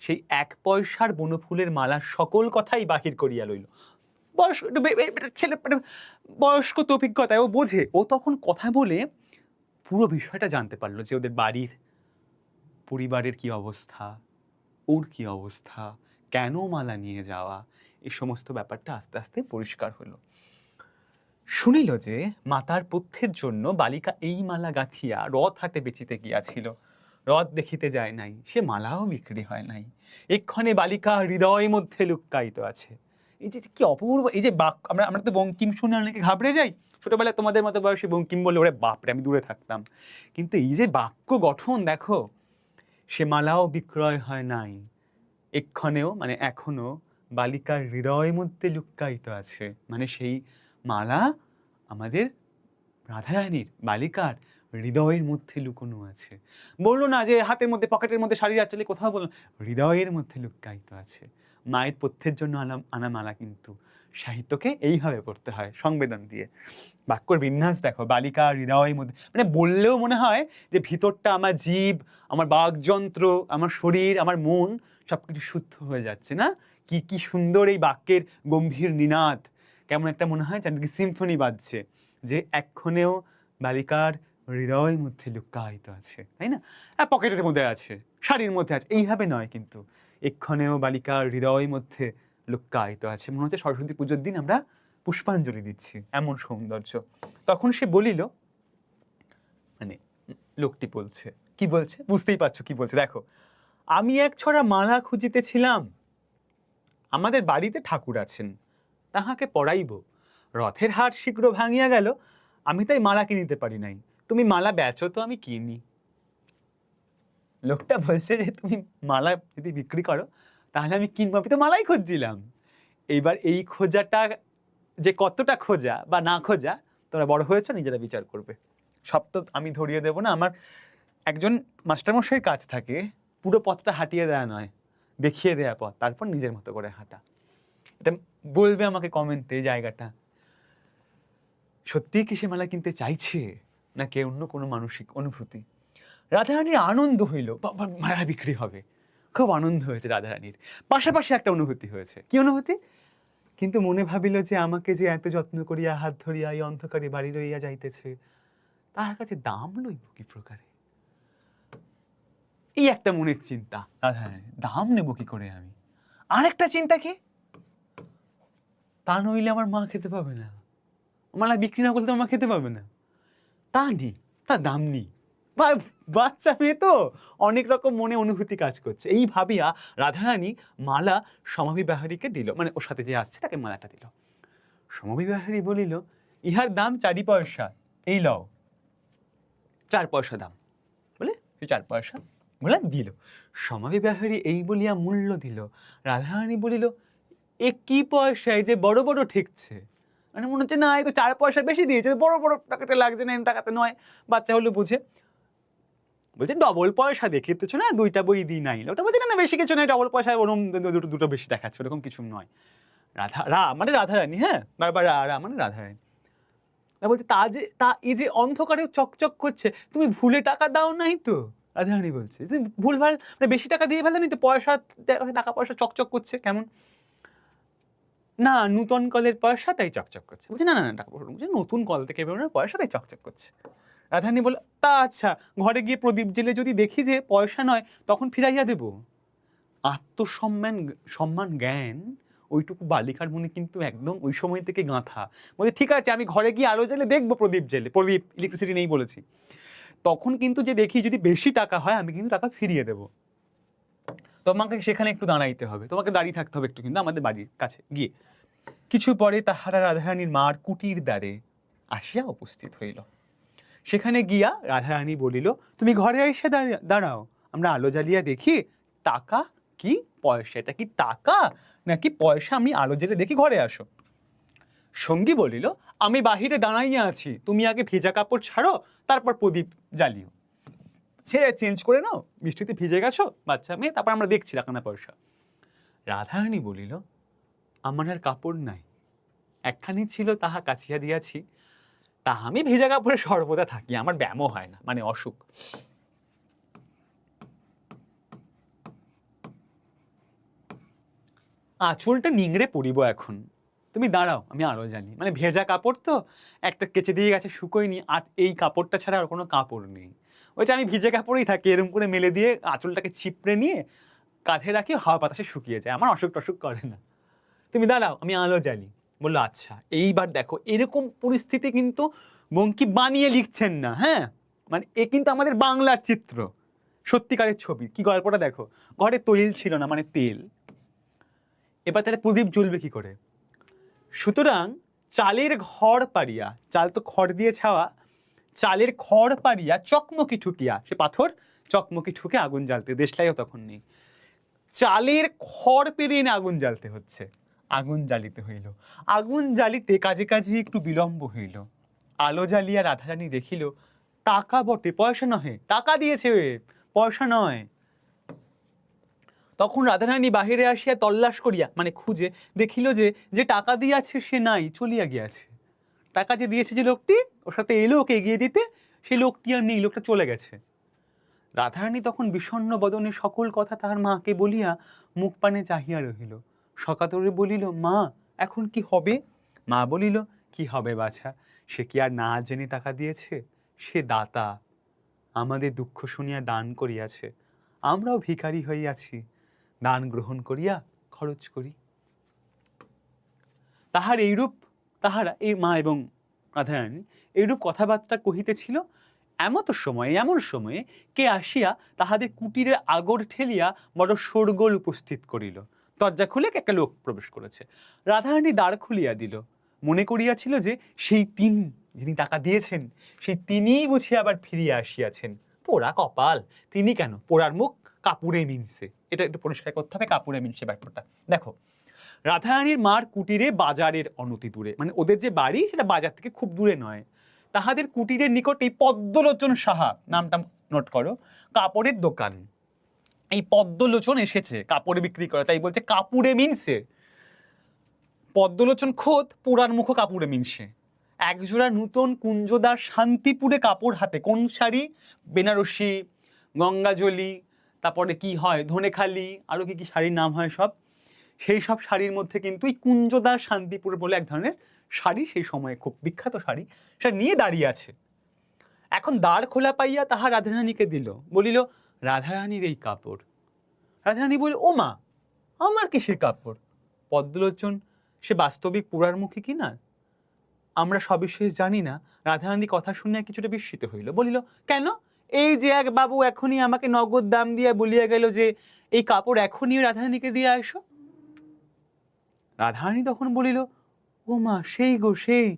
সেই 1 পয়সার বনফুলের মালার সকল কথাই বাহির করিয়া লইল। ছেলে বয়স্ক তো অভিজ্ঞতায় ও বোঝে। ও তখন কথা বলে পুরো বিষয়টা জানতে পারলো, যে ওদের বাড়ির পরিবারের কি অবস্থা, ওর কি অবস্থা, কেন মালা নিয়ে যাওয়া, এই সমস্ত ব্যাপারটা আস্তে আস্তে পরিষ্কার হলো। শুনিল যে মাতার পথ্যের জন্য বালিকা এই মালা গাঁথিয়া রথ হাটে বেচিতে গিয়াছিল। রথ দেখিতে যায় নাই, সে মালাও বিক্রি হয় নাই। এক্ষণে বালিকা হৃদয় মধ্যে লুক্কায়িত আছে। এই যে কি অপূর্ব, এই যে বাক্য, আমরা তো বঙ্কিম শুনে অনেকে ঘাবড়ে যাই। ছোটবেলায় তোমাদের মতো বয়সী বঙ্কিম বললে ওরে বাপরে, আমি দূরে থাকতাম। কিন্তু এই যে বাক্য গঠন দেখো, সে মালাও বিক্রয় হয় নাই, এক্ষণেও মানে এখনো বালিকার হৃদয় মধ্যে লুক্কায়িত আছে। মানে সেই মালা আমাদের রাধারানীর, বালিকার হৃদয়ের মধ্যে লুকোনো আছে। বললো না যে হাতের মধ্যে, পকেটের মধ্যে, শাড়ির আঁচলে, কোথাও বললো, হৃদয়ের মধ্যে লুক্কায়িত আছে। মায়ের পথ্যের জন্য আনা মালা কিন্তু সাহিত্যকে এইভাবে পড়তে হয়, সংবেদন দিয়ে। বাক্যর বিন্যাস দেখো, বালিকা হৃদয়ের মধ্যে, মানে বললেও মনে হয় যে ভিতরটা, আমার জীব, আমার বাকযন্ত্র, আমার শরীর, আমার মন সবকিছু শুদ্ধ হয়ে যাচ্ছে না? কি কি সুন্দর এই বাক্যের গম্ভীর নিনাদ, কেমন একটা মনে হয় চারিদিকে সিম্ফনি বাজছে, যে এক্ষণেও বালিকার হৃদয়ের মধ্যে লুক্কায়িত আছে, তাই না? পকেটের মধ্যে আছে, শাড়ির মধ্যে আছে, এইভাবে নয় কিন্তু, এক্ষণেও বালিকার হৃদয়ের মধ্যে লুক্কায়িত আছে। মনে হচ্ছে সরস্বতী পুজোর দিন আমরা পুষ্পাঞ্জলি দিচ্ছি, এমন সৌন্দর্য। তখন সে বলিল, মানে লোকটি বলছে, কি বলছে বুঝতেই পারছো কি বলছে, দেখো, আমি এক ছড়া মালা খুঁজিতেছিলাম, আমাদের বাড়িতে ঠাকুর আছেন, তাহাকে পড়াইব, রথের হাট শীঘ্র ভাঙিয়া গেল, আমি তাই মালা কিনিতে পারি নাই, তুমি মালা বেচো তো আমি কিনি। লোকটা বলছে যে তুমি মালা যদি বিক্রি করো তাহলে আমি কিনবো, আমি তো মালাই খুঁজছিলাম। এইবার এই খোঁজাটা যে কতটা খোঁজা বা না খোঁজা, তোমরা বড় হয়েছো, নিজেরা বিচার করবে। সব তো আমি ধরিয়ে দেবো না। আমার একজন মাস্টারমশাইয়ের কাজ থাকে পুরো পথটা হাঁটিয়ে দেওয়া নয়, দেখিয়ে দেওয়া পথ, তারপর নিজের মতো করে হাঁটা। এটা বলবে আমাকে কমেন্টে জায়গাটা। সত্যিই কি সে মালা কিনতে চাইছে, নাকি অন্য কোনো মানসিক অনুভূতি? রাধারানীর আনন্দ হইল, বাবা মালা বিক্রি হবে, খুব আনন্দ হয়েছে রাধারানীর। পাশাপাশি একটা অনুভূতি হয়েছে, কি অনুভূতি? কিন্তু মনে ভাবিল যে আমাকে যে এত যত্ন করিয়া হাত ধরিয়া এই অন্ধকারে বাড়ি লইয়া যাইতেছে, তার কাছে দাম লইব কি প্রকারে? এই একটা মনের চিন্তা রাধারানীর, দাম নেব কি করে আমি। আরেকটা চিন্তা কি, তা নইলে আমার মা খেতে পাবে না, মালা বিক্রি না করলে তো আমার খেতে পাবে না, তা নেই, তার দাম নেই। বাচ্চা মেয়ে তো, অনেক রকম মনে অনুভূতি কাজ করছে। এই ভাবিয়া রাধারানী মালা সমাবিবাহারীকে দিল, মানে ওর সাথে যে আসছে তাকে মালাটা দিল। সমাবিবাহারী বলিল, ইহার দাম 4 পয়সা, এই লও। 4 পয়সা দাম বলে 4 পয়সা বলে দিল। সমাবিবাহারী এই বলিয়া মূল্য দিল। রাধারানী বলিল, এ কি পয়সা, এই যে বড় বড় ঠেকছে। মানে মনে হচ্ছে না, এই তো 4 পয়সা বেশি দিয়েছে, বড় বড় টাকাটা লাগছে না, টাকাতে নয়। বাচ্চা হলে বুঝে, বলছে ডবল পয়সা দেখিয়েছো না, 2টা বই দিই নাই। ওটা বলছে না বেশি কিছু নয়, ডবল পয়সা ওরকম দুটো বেশি দেখাচ্ছে, ওরকম কিছু নয়। মানে রাধারানী, হ্যাঁ, বারবার মানে রাধারানী। তা বলছে তা এই যে অন্ধকারে চকচক করছে, তুমি ভুলে টাকা দাও নাই তো? রাধারানী বলছে তুমি ভুলভাল মানে বেশি টাকা দিয়ে ফেলতে নি তো, টাকা পয়সা চকচক করছে কেমন? না, নূতন কলের পয়সা তাই চকচক করছে। বলছে না না না, টাকা পয়সা নতুন কল থেকে বেরোনোর পয়সা তাই চকচক করছে। রাধারানী বলল তা আচ্ছা, ঘরে গিয়ে প্রদীপ জেলে যদি দেখি যে পয়সা নয়, তখন ফিরাইয়া দেব। সম্মান জ্ঞান ওইটুকু বালিকার মনে কিন্তু একদম ওই সময় থেকে গাঁথা। বলছে ঠিক আছে, আমি ঘরে গিয়ে আলো জেলে দেখবো, প্রদীপ ইলেকট্রিসিটি নেই বলেছি, তখন কিন্তু যে দেখি যদি বেশি টাকা হয়, আমি কিন্তু টাকা ফিরিয়ে দেবো। তোমাকে সেখানে একটু দাঁড়াইতে হবে, তোমাকে দাঁড়িয়ে থাকতে হবে একটু, কিন্তু আমাদের বাড়ির কাছে গিয়ে। কিছু পরে তাহারা রাধারানীর মার কুটির দ্বারে আসিয়া উপস্থিত হইল। সেখানে গিয়া রাধারানী বলিল, তুমি ঘরে এসে দাঁড়াও, আমরা আলো জ্বালিয়া দেখি টাকা কি পয়সা, এটা কি টাকা নাকি পয়সা, আমি আলো জ্বালিয়ে দেখি, ঘরে আসো। সঙ্গী বলিল, আমি বাহিরে দাঁড়াইয়া আছি, তুমি আগে ভেজা কাপড় ছাড়ো, তারপর প্রদীপ জ্বালিও। সে চেঞ্জ করে নাও, বৃষ্টিতে ভিজে গেছো বাচ্চা মেয়ে, তারপর আমরা দেখছি টাকা না পয়সা। রাধারানী বলিল, আমার আর কাপড় নাই, একখানি ছিল তাহা কাছিয়া দিয়াছি, তা আমি ভেজা কাপড়ে সর্বদা থাকি, আমার ব্যায়ামও হয় না, মানে অসুখ। আঁচলটা নিংড়ে পড়িব এখন, তুমি দাঁড়াও, আমি আরো জানি, মানে ভেজা কাপড় তো একটা কেচে দিয়ে গেছে, শুকোয়নি, আর এই কাপড়টা ছাড়া আর কোনো কাপড় নেই। ওইটা আমি ভিজে কাপড়েই থাকি, এরকম করে মেলে দিয়ে আঁচলটাকে ছিপড়ে নিয়ে কাঁধে রাখি, হাওয়া বাতাসে শুকিয়ে যায়, আমার অসুখ টসুখ করে না। তুমি দাঁড়াও, আমি আলো জ্বালি। বললো আচ্ছা। এইবার দেখো, এরকম পরিস্থিতি কিন্তু বঙ্কিম বানিয়ে লিখছেন না, হ্যাঁ, মানে এ কিন্তু আমাদের বাংলার চিত্র, সত্যিকারের ছবি। কি গল্পটা দেখো, ঘরে তৈল ছিল না, মানে তেল, এবার তাহলে প্রদীপ জ্বলবে কি করে? সুতরাং চালের ঘর পাড়িয়া, চাল তো খড় দিয়ে ছাওয়া, চালের খড় পাড়িয়া চকমকি ঠুকিয়া, সে পাথর চকমকি ঠুকে আগুন জ্বালতে, দেশলাইও তখন নেই, চালের খড় পেরিয়ে এনে আগুন জ্বালতে হচ্ছে। আগুন জ্বালিতে হইল, আগুন জ্বালিতে কাজে কাজে একটু বিলম্ব হইল। আলো জ্বালিয়া রাধারানী দেখিল, টাকা বটে, পয়সা নহে, টাকা দিয়েছে, পয়সা নয়। তখন রাধারানী বাহিরে আসিয়া তল্লাশ করিয়া, মানে খুঁজে দেখিল যে টাকা দিয়াছে সে নাই, চলিয়া গিয়াছে। টাকা যে দিয়েছে যে লোকটি, ওর সাথে এলো ওকে এগিয়ে দিতে, সেই লোকটি আর নেই, লোকটা চলে গেছে। রাধারানী তখন বিষণ্ণ বদনে সকল কথা তাহার মাকে বলিয়া মুখ পানে চাহিয়া রহিল। সকাতরে বলিল, মা এখন কি হবে? মা বলিল, কি হবে বাছা, সে কি আর না জেনে টাকা দিয়েছে? সে দাতা, আমাদের দুঃখ শুনিয়া দান করিয়াছে, আমরাও ভিখারি হইয়াছি, দান গ্রহণ করিয়া খরচ করি। তাহারা এই মা এবং রাধারানী এইরূপ কথাবার্তা কহিতেছিল। এমন সময়ে কে আসিয়া তাহাদের কুটিরের আগর ঠেলিয়া বড় শোরগোল উপস্থিত করিল। দরজা খুলে একটা লোক প্রবেশ করেছে। রাধারানী দ্বার খুলিয়া দিল, মনে করিয়াছিল যে সেই তিনি যিনি টাকা দিয়েছেন, সেই তিনিই বুঝি আবার ফিরিয়া আসিয়াছেন। পোড়া কপাল, তিনি কেন, পোড়ার মুখ কাপুরে মিনছে, এটা একটু পরিষ্কার করতে হবে, কাপুরে মিনছে ব্যাপারটা। দেখো, রাধারানীর মার কুটিরে বাজারের অনতি দূরে, মানে ওদের যে বাড়ি সেটা বাজার থেকে খুব দূরে নয়, তাহাদের কুটিরের নিকটেই পদ্মলোচন সাহা, নামটা নোট করো, কাপড়ের দোকান। এই পদ্মলোচন এসেছে কাপড় বিক্রি করে, তাই বলছে কাপুরে মিনছে। পদ্মলোচন খোদ পোড়ার মুখ কাপুরে মিনছে। একজোড়া নূতন কুঞ্জদার শান্তিপুরে কাপড় হাতে, কোন শাড়ি? বেনারসি, গঙ্গাজলি, তারপরে কি হয় ধনেখালি, আরো কি কি শাড়ির নাম হয় সব, সেই সব শাড়ির মধ্যে কিন্তু এই কুঞ্জদার শান্তিপুর বলে এক ধরনের শাড়ি, সেই সময়ে খুব বিখ্যাত শাড়ি, সেটা নিয়ে দাঁড়িয়ে আছে। এখন দ্বার খোলা পাইয়া তাহা রাধারানীকে দিল, বলিল, রাধারানীর এই কাপড়। রাধারানী বলিল, ও মা, আমার কিসের কাপড়? পদ্মলোচন সে বাস্তবিক পোড়ার মুখী কিনা আমরা সবিশেষ জানি না। রাধারানী কথা শুনিয়া কিছুটা বিস্মিত হইল, বলিল, কেন? এই যে এক বাবু এখনই আমাকে নগদ দাম দিয়া বলিয়া গেল যে এই কাপড় এখনই রাধারানীকে দিয়ে আসো। রাধারানী তখন বলিল, ও মা, সেই গো সেই,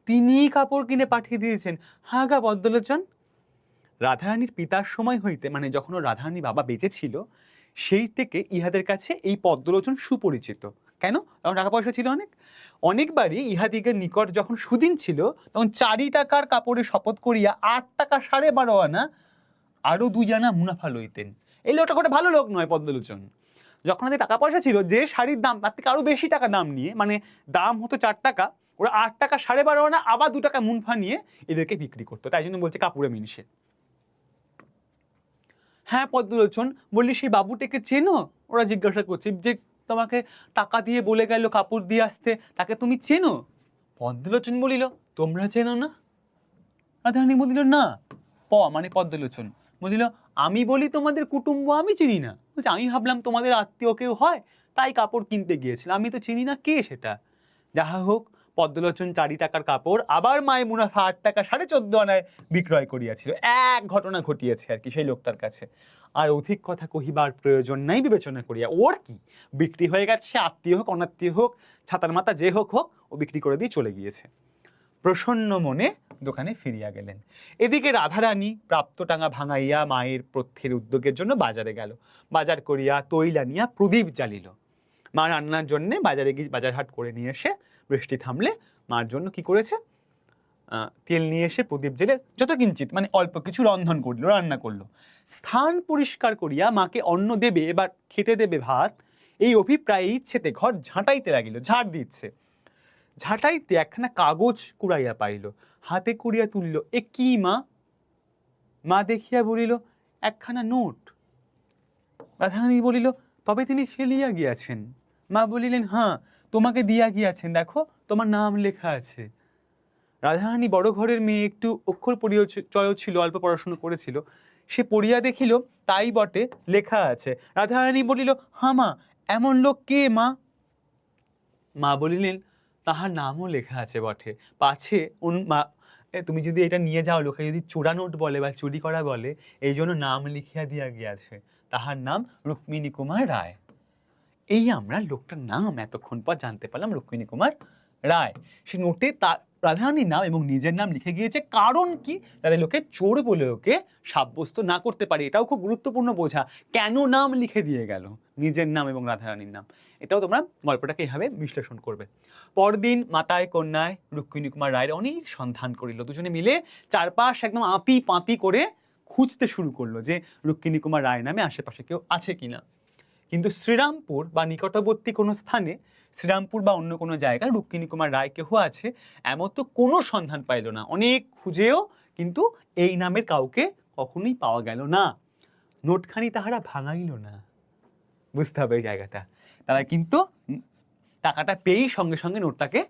তিনিই কাপড় কিনে পাঠিয়ে দিয়েছেন। হ্যাঁ গা পদ্মলোচন। রাধারানীর পিতার সময় হইতে, মানে যখন রাধারানী বাবা বেঁচে ছিল, সেই থেকে ইহাদের কাছে এই পদ্মলোচন সুপরিচিত। কেন? তখন টাকা পয়সা ছিল অনেক। অনেকবারই ইহাদিগের নিকট যখন সুদিন ছিল, তখন 4 টাকার কাপড়ে শপথ করিয়া 8 টাকা 12.5 আনা আরও 2 আনা মুনাফা লইতেন। এই লোকটা করে ভালো লোক নয় পদ্মলোচন। যখন ওদের টাকা পয়সা ছিল, যে শাড়ির দাম তার থেকে আরও বেশি টাকা দাম নিয়ে, মানে দাম হতো 4 টাকা, ওরা 8 টাকা 12.5 আনা আবার 2 টাকা মুনাফা নিয়ে এদেরকে বিক্রি করতো। তাই জন্য বলছে কাপুরে মিনিষে। হ্যাঁ পদ্মলোচন, বললি সেই বাবুটাকে চেনো? ওরা জিজ্ঞাসা করছে, যে তোমাকে টাকা দিয়ে বলে গেল কাপড় দিয়ে আসতে, তাকে তুমি চেনো? পদ্মলোচন বলিল, তোমরা চেনো না? রাধারানী বলিল, না। মানে পদ্মলোচন বলিল, আমি বলি তোমাদের কুটুম্ব আমি চিনি না। বলছে, আমি ভাবলাম তোমাদের আত্মীয় কেউ হয়, তাই কাপড় কিনতে গিয়েছিলাম, আমি তো চিনি না কে সেটা। যাহা হোক, পদ্মলোচন 4 টাকার কাপড় আবার মায়ের মুনাফা 8 টাকা 14.5 আনায় বিক্রয় করিয়াছিল। এক ঘটনা ঘটিয়েছে আর কি সেই লোকটার কাছে। আর অধিক কথা কহিবার প্রয়োজন নাই বিবেচনা করিয়া। ওর কি, বিক্রি হয়ে গেছে, আত্মীয় হোক অনাত্মীয় হোক, ছাতার মাথা যে হোক হোক, ও বিক্রি করে দিয়ে চলে গিয়েছে। প্রসন্ন মনে দোকানে ফিরিয়া গেলেন। এদিকে রাধারানী প্রাপ্ত টাকা ভাঙাইয়া মায়ের প্রত্যের উদ্যোগের জন্য বাজারে গেল। বাজার করিয়া তৈল আনিয়া প্রদীপ জ্বালিল। মা রান্নার জন্য বাজারে গিয়ে বাজার হাট করে নিয়ে এসে, বৃষ্টি থামলে মার জন্য কি করেছে, তেল নিয়ে এসে প্রদীপ জেলে যত কিঞ্চিত মানে অল্প কিছু রন্ধন করলো, রান্না করলো। স্থান পরিষ্কার করিয়া মাকে অন্ন দেবে, এবার খেতে দেবে ভাত, এই অভিপ্রায়ে ইচ্ছেতে ঘর ঝাঁটাইতে লাগিল। ঝাড় দিচ্ছে। ঝাঁটাইতে একখানা কাগজ কুড়াইয়া পাইল, হাতে কুড়িয়া তুলিল। এ কি মা? মা দেখিয়া বলিল, একখানা নোট। রাধারানী বলিল, তবে তিনি ফেলিয়া গিয়াছেন? মা বলিলেন, হ্যাঁ, তোমাকে দিয়া গিয়াছেন, দেখো তোমার নাম লেখা আছে। রাধারানী বড় ঘরের মেয়ে, একটু অক্ষর পরিচয় ছিল, অল্প পড়াশুনো করেছিল। সে পড়িয়া দেখিল তাই বটে, লেখা আছে। রাধারানী বলিল, হ্যাঁ মা, এমন লোক কে মা? মা বলিলেন, তাহার নামও লেখা আছে বটে, পাছে তুমি যদি এটা নিয়ে যাও, লোকে যদি চোরা নোট বলে বা চুরি করা বলে, এই জন্য নাম লিখিয়া দিয়া গিয়াছে। তাহার নাম রুক্মিণী কুমার রায়। এই আমরা লোকটার নাম এতক্ষণ পর জানতে পারলাম, রুক্মিণী কুমার রায়। সে নোটে তার রাধারানীর নাম এবং নিজের নাম লিখে গিয়েছে। কারণ কি? তাদের লোকে চোর বলে ওকে সাব্যস্ত না করতে পারে। এটাও খুব গুরুত্বপূর্ণ বোঝা, কেন নাম লিখে দিয়ে গেল, নিজের নাম এবং রাধারানীর নাম। এটাও তোমরা গল্পটাকে এইভাবে বিশ্লেষণ করবে। পরদিন মাতায় কন্যায় রুক্মিণী কুমার রায়ের অনেক সন্ধান করিল। দুজনে মিলে চারপাশ একদম আঁতি পাঁতি করে খুঁজতে শুরু করলো যে রুক্মিণী কুমার রায় নামে আশেপাশে কেউ আছে কিনা। কিন্তু শ্রীরামপুর বা নিকটবর্তী কোনো স্থানে, শ্রীরামপুর বা অন্য কোনো জায়গায় রুক্মিণী কুমার রায় কেহ আছে এমন তো কোনো সন্ধান পাইল না। অনেক খুঁজেও কিন্তু এই নামের কাউকে কখনোই পাওয়া গেল না। নোটখানি তাহারা ভাঙাইল না। বুঝতে হবে এই জায়গাটা। তারা কিন্তু টাকাটা পেয়েই সঙ্গে সঙ্গে নোটটাকে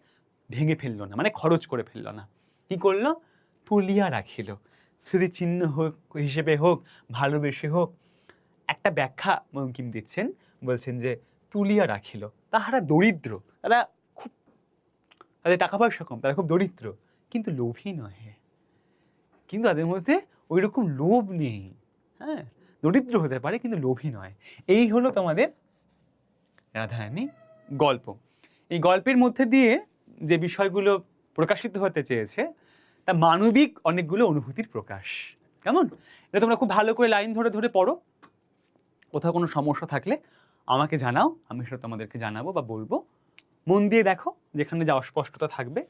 ভেঙে ফেললো না, মানে খরচ করে ফেললো না। কি করলো? তুলিয়া রাখিল। স্মৃতিচিহ্ন হোক হিসেবে হোক, ভালোবেসে হোক। একটা ব্যাখ্যা বঙ্কিম দিচ্ছেন, বলছেন যে তুলিয়া রাখিল। তাহারা দরিদ্র, তারা খুব, তাদের টাকা পয়সা কম, তারা খুব দরিদ্র, কিন্তু লোভী নহে। কিন্তু তাদের মধ্যে ওই রকম লোভ নেই। হ্যাঁ, দরিদ্র হতে পারে কিন্তু লোভী নয়। এই হলো তোমাদের রাধারানী গল্প। এই গল্পের মধ্যে দিয়ে যে বিষয়গুলো প্রকাশিত হতে চেয়েছে, তা মানবিক অনেকগুলো অনুভূতির প্রকাশ। কেমন? এটা তোমরা খুব ভালো করে লাইন ধরে ধরে পড়ো। কোথাও কোনো সমস্যা থাকলে আমাকে জানাও, আমি সেটা তোমাদেরকে জানাবো বা বলবো। মন দিয়ে দেখো, যেখানে যা অস্পষ্টতা থাকবে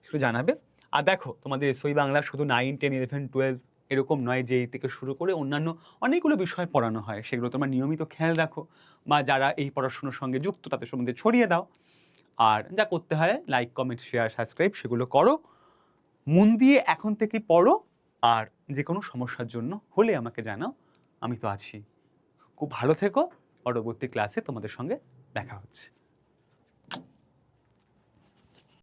সেটা জানাবে। আর দেখো, তোমাদের এসওই বাংলা শুধু 9, 10, 11, 12 এরকম নয়, যে এই থেকে শুরু করে অন্যান্য অনেকগুলো বিষয় পড়ানো হয়, সেগুলো তোমরা নিয়মিত খেয়াল রাখো, বা যারা এই পড়াশোনার সঙ্গে যুক্ত তাদের সম্বন্ধে ছড়িয়ে দাও। আর যা করতে হয়, লাইক, কমেন্ট, শেয়ার, সাবস্ক্রাইব, সেগুলো করো। মন দিয়ে এখন থেকে পড়ো। আর যে কোনো সমস্যার জন্য হলে আমাকে জানাও, আমি তো আছি। খুব ভালো থেকো। পরবর্তী ক্লাসে তোমাদের সঙ্গে দেখা হচ্ছে।